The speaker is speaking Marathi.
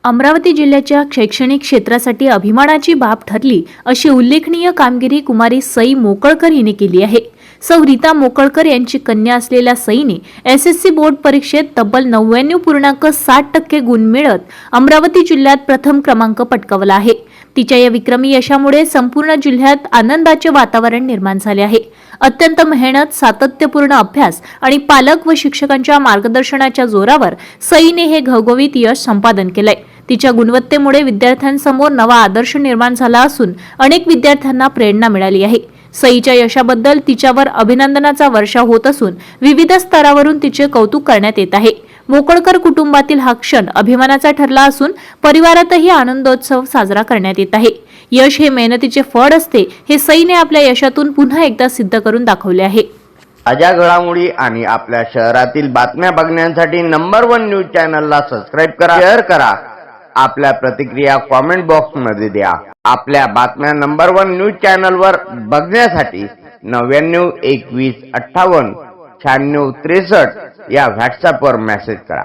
अमरावती जिल्ह्याच्या शैक्षणिक क्षेत्रासाठी अभिमानाची बाब ठरली अशी उल्लेखनीय कामगिरी कुमारी सई मोकळकर हिने केली आहे। सौ रीता मोकळकर यांची कन्या असलेल्या सईने एसएससी बोर्ड परीक्षेत तब्बल 99.60% गुण मिळवत अमरावती जिल्ह्यात प्रथम क्रमांक पटकावला आहे। तिच्या या विक्रमी यशामुळे संपूर्ण जिल्ह्यात आनंदाचे वातावरण निर्माण झाले आहे। अत्यंत मेहनत, सातत्यपूर्ण अभ्यास आणि पालक व शिक्षकांच्या मार्गदर्शनाच्या जोरावर सईने हे घवघवीत यश संपादन केलंय। तिच्या गुणवत्तेमुळे विद्यार्थ्यांसमोर नवा आदर्श निर्माण झाला असून अनेक विद्यार्थ्यांना प्रेरणा मिळाली आहे। सईच्या यशाबद्दल तिच्यावर अभिनंदनाचा वर्षाव होत असून विविध स्तरावरून तिचे कौतुक करण्यात येत आहे। मोकळकर कुटुंबातील हा क्षण अभिमानाचा ठरला असून परिवारातही आनंदोत्सव साजरा करण्यात येत आहे। यश हे मेहनतीचे फळ असते हे सईने आपल्या यशातून पुन्हा एकदा सिद्ध करून दाखवले आहे। ताज्या घडामोडी आणि आपल्या शहरातील बातम्या बघण्यासाठी नंबर 1 न्यूज चॅनलला सबस्क्राइब करा, शेअर करा, आपल्या प्रतिक्रिया कमेंट बॉक्स मध्ये द्या। आपल्या बातम्या नंबर 1 न्यूज चॅनलवर बघण्यासाठी 99 21 58 96 63 या व्हॉट्सअपवर मेसेज करा।